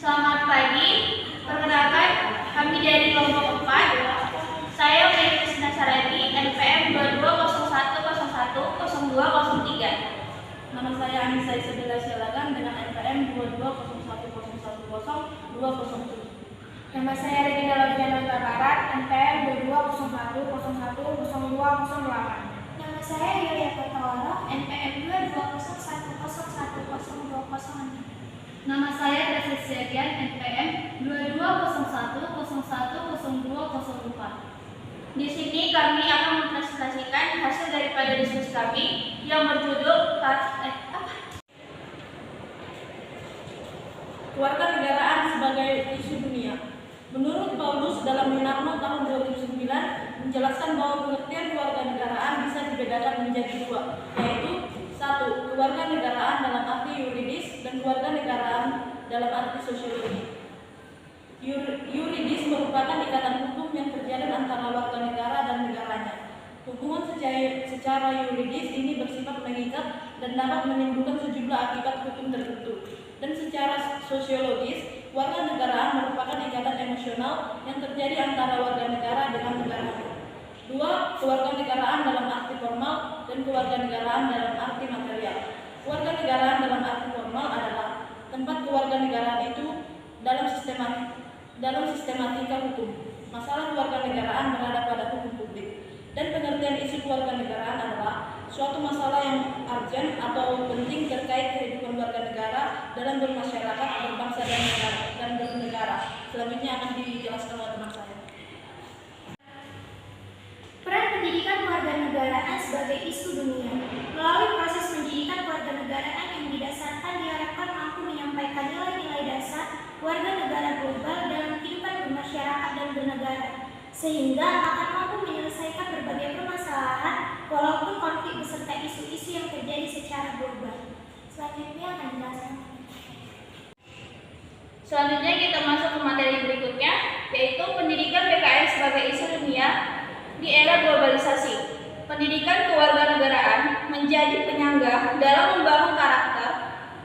Selamat pagi, perkenalkan kami dari kelompok 4. Saya Mary Kristina Sarati, NPM 2201010203. Nama saya Anissa Isabella Sialagan dengan NPM 2201101207. Nama saya Regina Loviana Barat, NPM 2201010208. Nama saya Yulia Kotawaro, NPM 2201010206. Nama saya Gracia Siagian, NPM 2201010204. Di sini kami akan mempresentasikan hasil daripada diskusi kami yang berjudul Kewarganegaraan sebagai isu dunia. Menurut Paulus dalam Yunarno tahun 2009 menjelaskan bahwa pengertian kewarganegaraan bisa dibedakan menjadi dua, yaitu satu, kewarganegaraan dalam arti yuridis dan kewarganegaraan dalam arti sosiologi. Yuridis merupakan ikatan hukum yang terjalin antara warga negara dan negaranya. Hubungan secara yuridis ini bersifat mengikat dan dapat menimbulkan sejumlah akibat hukum tertentu. Dan secara sosiologis, warganegaraan merupakan ikatan emosional yang terjadi antara warga negara dengan negaranya. Dua, kewarganegaraan dalam arti formal dan kewarganegaraan dalam arti material. Kewarganegaraan dalam arti formal adalah tempat kewarganegaraan itu dalam sistematika hukum. Masalah kewarganegaraan berada pada hukum publik. Dan pengertian isu kewarganegaraan adalah suatu masalah yang urgent atau penting terkait kehidupan warga negara dalam bermasyarakat, berbangsa dan bernegara. Selanjutnya akan dijelaskan oleh teman saya. Peran pendidikan kewarganegaraan sebagai isu dunia. Melalui proses pendidikan kewarganegaraan yang didasarkan diharapkan mampu menyampaikan nilai-nilai dasar warga negara global dalam kehidupan bermasyarakat dan bernegara, sehingga akan mampu menyelesaikan berbagai permasalahan walaupun konflik beserta isu-isu yang terjadi secara global. Selanjutnya akan dijelaskan. Selanjutnya kita masuk ke materi berikutnya, yaitu pendidikan PKN sebagai isu dunia di era globalisasi. Pendidikan kewarganegaraan menjadi penyangga dalam membangun karakter,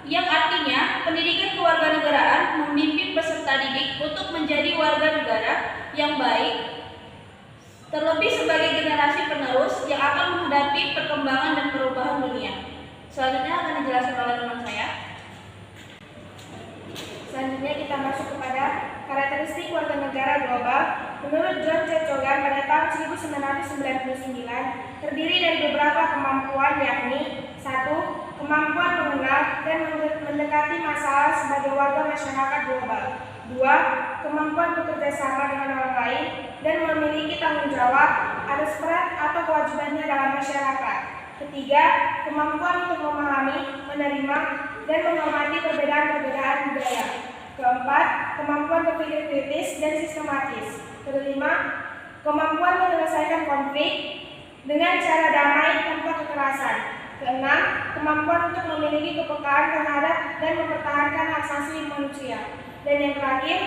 yang artinya pendidikan kewarganegaraan membimbing peserta didik untuk menjadi warga negara yang baik, terlebih sebagai generasi penerus yang akan menghadapi perkembangan dan perubahan dunia. Selanjutnya akan dijelaskan oleh teman saya. Selanjutnya kita masuk kepada karakteristik warga negara global. Menurut John C. Cogan pada tahun 1999, terdiri dari beberapa kemampuan, yakni 1. Kemampuan mengenal dan mendekati masalah sebagai warga masyarakat global. 2. Kemampuan bekerja sama dengan orang lain dan memiliki tanggung jawab atas peran atau kewajibannya dalam masyarakat. 3. Kemampuan untuk memahami, menerima, dan menghormati perbedaan-perbedaan budaya. 4. Kemampuan berpikir kritis dan sistematis. 5. Kemampuan menyelesaikan konflik dengan cara damai tanpa kekerasan. 6. Kemampuan untuk memiliki kepekaan terhadap dan mempertahankan hak asasi manusia. Dan yang terakhir,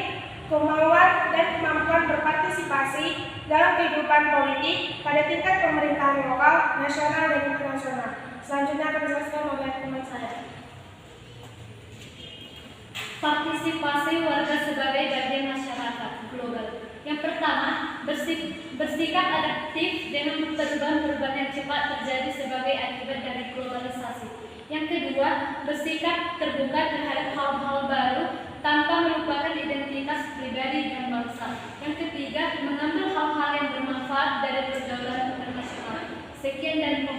kemauan dan kemampuan berpartisipasi dalam kehidupan politik pada tingkat pemerintahan lokal, nasional, dan internasional. Selanjutnya akan dijelaskan oleh teman saya. Partisipasi warga sebagai bagian masyarakat global. Yang pertama, bersikap adaptif dengan perubahan-perubahan yang cepat terjadi sebagai akibat dari globalisasi. Yang kedua, bersikap terbuka terhadap hal-hal baru tanpa melupakan identitas pribadi dan bangsa. Yang ketiga, mengambil hal-hal yang bermanfaat dari pergaulan internasional. Sekian dari